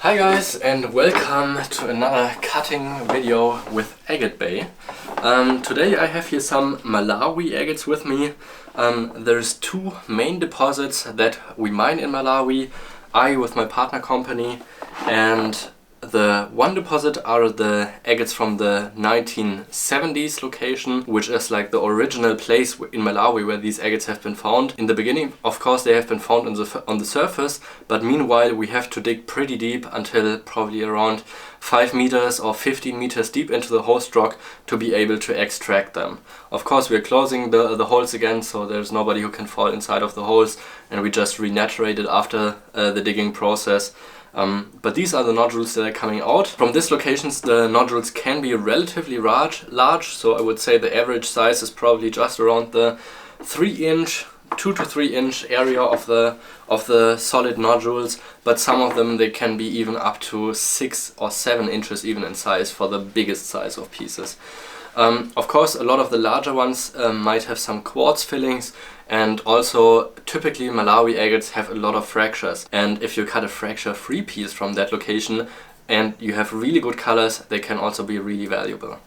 Hi guys, and welcome to another cutting video with Agatebay. Today I have here some Malawi agates with me. There's two main deposits that we mine in Malawi, I with my partner company, and the one deposit are the agates from the 1970s location, which is like the original place in Malawi where these agates have been found. In the beginning, of course, they have been found on the surface, but meanwhile we have to dig pretty deep until probably around 5 meters or 15 meters deep into the host rock to be able to extract them. Of course, we're closing the holes again, so there's nobody who can fall inside of the holes, and we just renaturate it after the digging process. But these are the nodules that are coming out. From these locations the nodules can be relatively large, so I would say the average size is probably just around the 2 to 3 inch area of the solid nodules, but some of them they can be even up to 6 or 7 inches even in size for the biggest size of pieces. Of course, a lot of the larger ones might have some quartz fillings, and also typically Malawi agates have a lot of fractures, and if you cut a fracture-free piece from that location and you have really good colors, they can also be really valuable.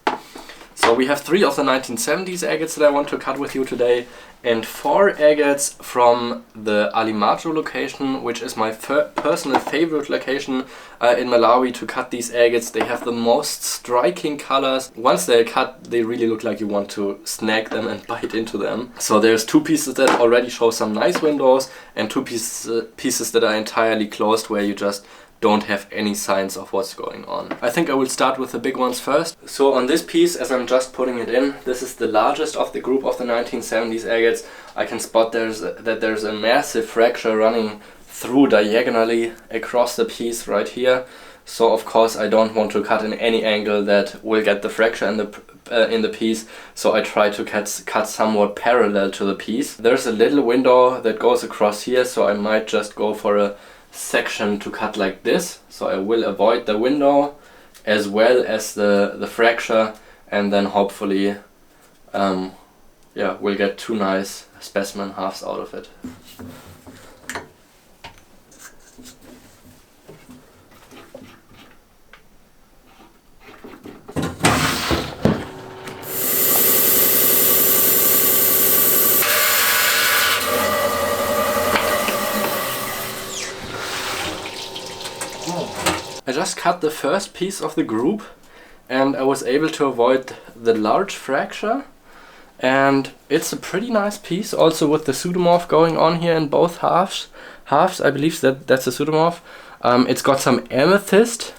So we have 3 of the 1970s agates that I want to cut with you today, and 4 agates from the Alimajo location, which is my personal favorite location in Malawi to cut these agates. They have the most striking colors. Once they're cut, they really look like you want to snag them and bite into them. So there's 2 pieces that already show some nice windows, and 2 pieces that are entirely closed where you just don't have any signs of what's going on. I think I will start with the big ones first. So on this piece, as I'm just putting it in, this is the largest of the group of the 1970s agates. I can spot that there's a massive fracture running through diagonally across the piece right here. So of course I don't want to cut in any angle that will get the fracture in the piece, so I try to cut somewhat parallel to the piece. There's a little window that goes across here, so I might just go for a section to cut like this, so I will avoid the window as well as the fracture, and then hopefully we'll get 2 nice specimen halves out of it. I just cut the first piece of the group, and I was able to avoid the large fracture, and it's a pretty nice piece, also with the pseudomorph going on here in both halves. I believe that's a pseudomorph. It's got some amethyst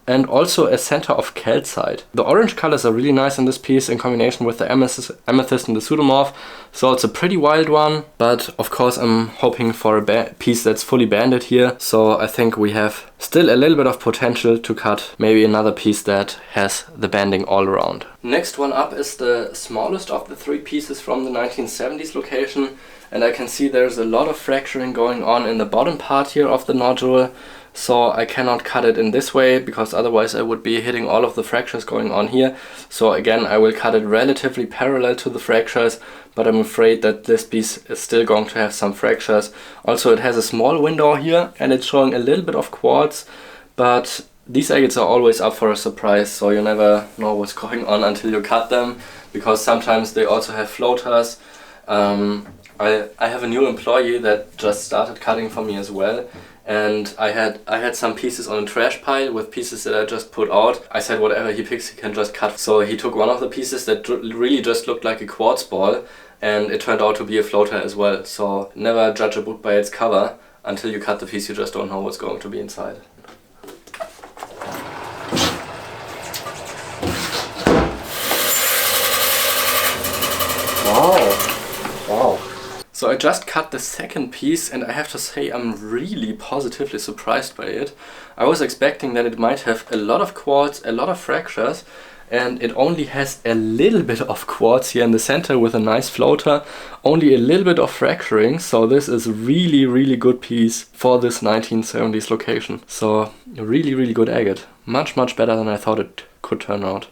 and also a center of calcite. The orange colors are really nice in this piece in combination with the amethyst and the pseudomorph, so it's a pretty wild one, but of course I'm hoping for a piece that's fully banded here, so I think we have still a little bit of potential to cut maybe another piece that has the banding all around. Next one up is the smallest of the 3 pieces from the 1970s location, and I can see there's a lot of fracturing going on in the bottom part here of the nodule. So I cannot cut it in this way, because otherwise I would be hitting all of the fractures going on here. So again, I will cut it relatively parallel to the fractures, but I'm afraid that this piece is still going to have some fractures. Also, it has a small window here, and it's showing a little bit of quartz, but these agates are always up for a surprise, so you never know what's going on until you cut them, because sometimes they also have floaters. I have a new employee that just started cutting for me as well, and I had some pieces on a trash pile with pieces that I just put out. I said whatever he picks he can just cut. So he took one of the pieces that really just looked like a quartz ball, and it turned out to be a floater as well. So never judge a book by its cover. Until you cut the piece, you just don't know what's going to be inside. Wow. So I just cut the second piece, and I have to say I'm really positively surprised by it. I was expecting that it might have a lot of quartz, a lot of fractures, and it only has a little bit of quartz here in the center with a nice floater, only a little bit of fracturing, so this is really good piece for this 1970s location. So a really good agate. Much better than I thought it could turn out.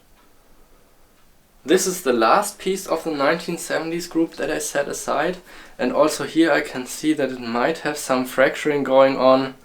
This is the last piece of the 1970s group that I set aside, and also here I can see that it might have some fracturing going on.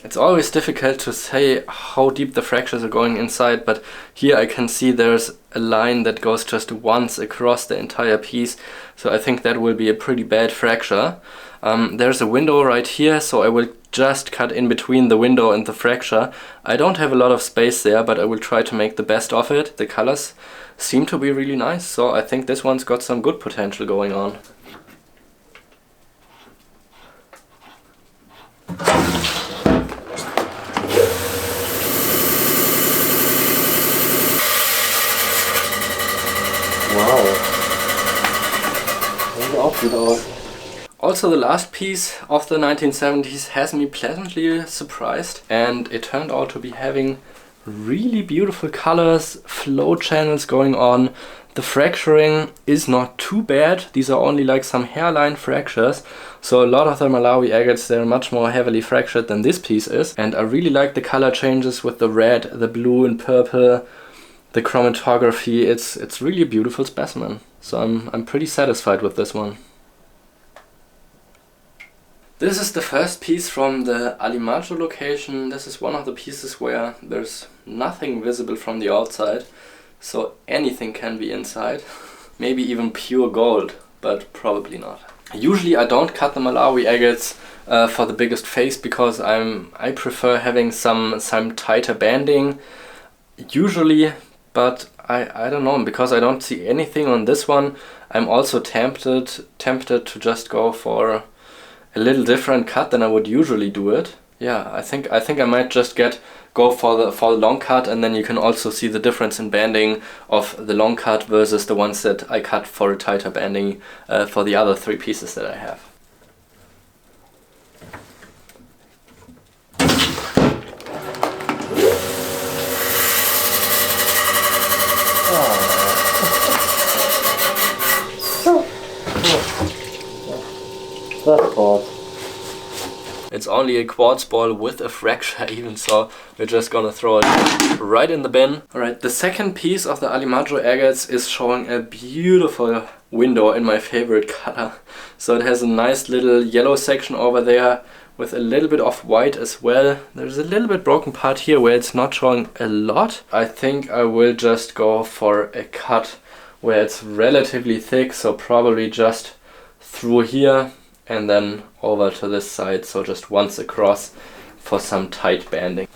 It's always difficult to say how deep the fractures are going inside, but here I can see there's a line that goes just once across the entire piece, so I think that will be a pretty bad fracture. There's a window right here, so I will just cut in between the window and the fracture. I don't have a lot of space there, but I will try to make the best of it. The colors seem to be really nice, so I think this one's got some good potential going on. Also, the last piece of the 1970s has me pleasantly surprised, and it turned out to be having really beautiful colors, flow channels going on. The fracturing is not too bad. These are only like some hairline fractures, so a lot of the Malawi agates, they're much more heavily fractured than this piece is. And I really like the color changes with the red, the blue and purple, the chromatography. It's really a beautiful specimen, so I'm pretty satisfied with this one. This is the first piece from the Alimajo location. This is one of the pieces where there's nothing visible from the outside, so anything can be inside. Maybe even pure gold, but probably not. Usually I don't cut the Malawi agates for the biggest face, because I prefer having some tighter banding usually, but I don't know, because I don't see anything on this one. I'm also tempted to just go for a little different cut than I would usually do it. Yeah, I think I might just go for the long cut, and then you can also see the difference in banding of the long cut versus the ones that I cut for a tighter banding for the other three pieces that I have. It's only a quartz ball with a fracture even, so we're just gonna throw it right in the bin. Alright, the second piece of the Alimajo agates is showing a beautiful window in my favorite color. So it has a nice little yellow section over there with a little bit of white as well. There's a little bit broken part here where it's not showing a lot. I think I will just go for a cut where it's relatively thick, so probably just through here and then over to this side, so just once across for some tight banding.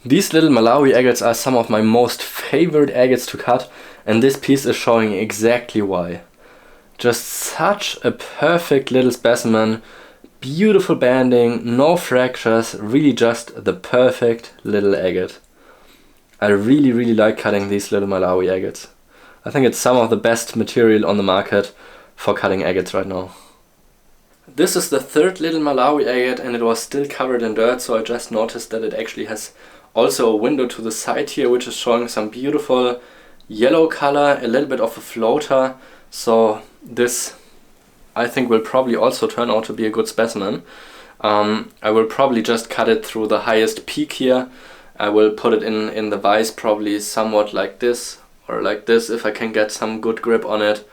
These little Malawi agates are some of my most favorite agates to cut, and this piece is showing exactly why. Just such a perfect little specimen, beautiful banding, no fractures, really just the perfect little agate. I really like cutting these little Malawi agates. I think it's some of the best material on the market for cutting agates right now. This is the third little Malawi agate, and it was still covered in dirt, so I just noticed that it actually has also a window to the side here, which is showing some beautiful yellow color, a little bit of a floater. So this, I think, will probably also turn out to be a good specimen. I will probably just cut it through the highest peak here. I will put it in the vise probably somewhat like this, or like this if I can get some good grip on it,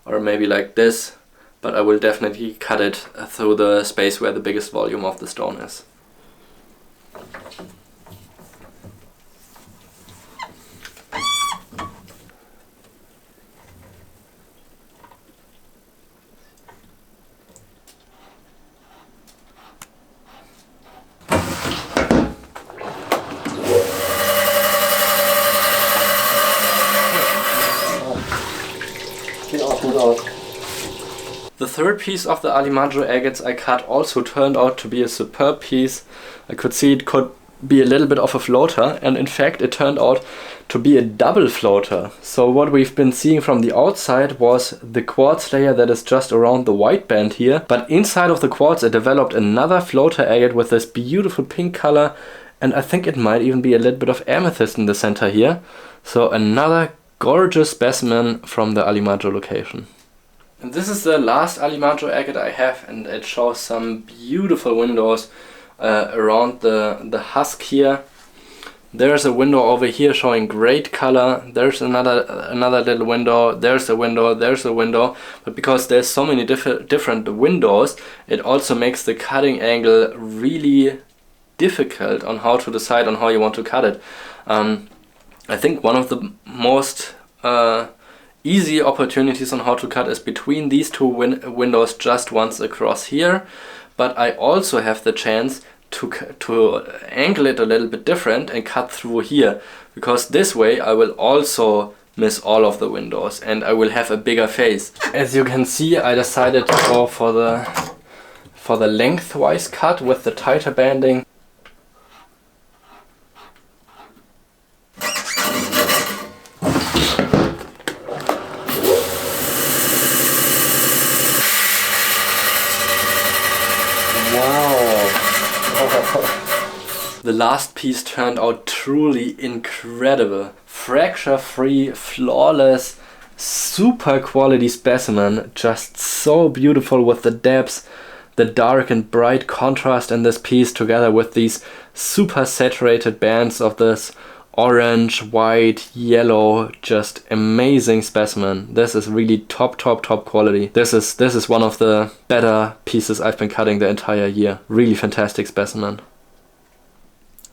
or maybe like this. But I will definitely cut it through the space where the biggest volume of the stone is. The third piece of the Alimajo agates I cut also turned out to be a superb piece. I could see it could be a little bit of a floater, and in fact it turned out to be a double floater. So what we've been seeing from the outside was the quartz layer that is just around the white band here, but inside of the quartz it developed another floater agate with this beautiful pink color, and I think it might even be a little bit of amethyst in the center here. So another gorgeous specimen from the Alimajo location. And this is the last Alimajo agate I have, and it shows some beautiful windows around the husk here. There's a window over here showing great color. There's another little window. There's a window. There's a window. But because there's so many different windows, it also makes the cutting angle really difficult on how to decide on how you want to cut it. I think one of the most easy opportunities on how to cut is between these two windows just once across here. But I also have the chance to angle it a little bit different and cut through here, because this way I will also miss all of the windows and I will have a bigger face. As you can see, I decided to go for the lengthwise cut with the tighter banding. The last piece turned out truly incredible. Fracture-free, flawless, super quality specimen. Just so beautiful with the depths, the dark and bright contrast in this piece together with these super saturated bands of this orange, white, yellow, just amazing specimen. This is really top quality. This is one of the better pieces I've been cutting the entire year. Really fantastic specimen.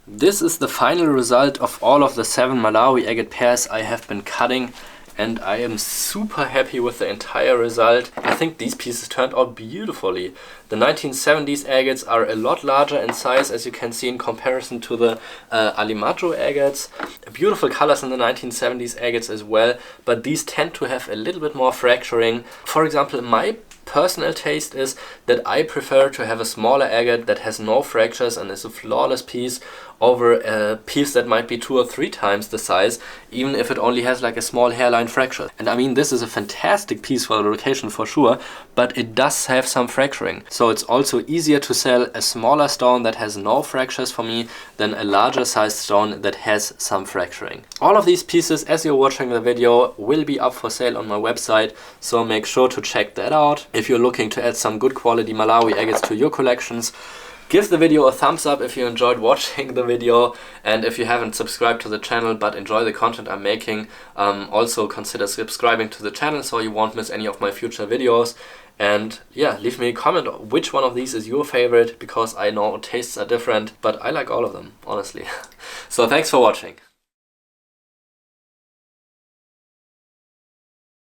This is the final result of all of the 7 Malawi agate pairs I have been cutting, and I am super happy with the entire result. I think these pieces turned out beautifully. The 1970s agates are a lot larger in size, as you can see, in comparison to the Alimajo agates. Beautiful colors in the 1970s agates as well, but these tend to have a little bit more fracturing. For example, my personal taste is that I prefer to have a smaller agate that has no fractures and is a flawless piece over a piece that might be 2 or 3 times the size, even if it only has like a small hairline fracture. And I mean, this is a fantastic piece for the location for sure, but it does have some fracturing. So it's also easier to sell a smaller stone that has no fractures for me than a larger sized stone that has some fracturing. All of these pieces, as you're watching the video, will be up for sale on my website, so make sure to check that out. If you're looking to add some good quality Malawi agates to your collections, give the video a thumbs up if you enjoyed watching the video, and if you haven't subscribed to the channel but enjoy the content I'm making, also consider subscribing to the channel so you won't miss any of my future videos. And yeah, leave me a comment which one of these is your favorite, because I know tastes are different, but I like all of them, honestly. So thanks for watching.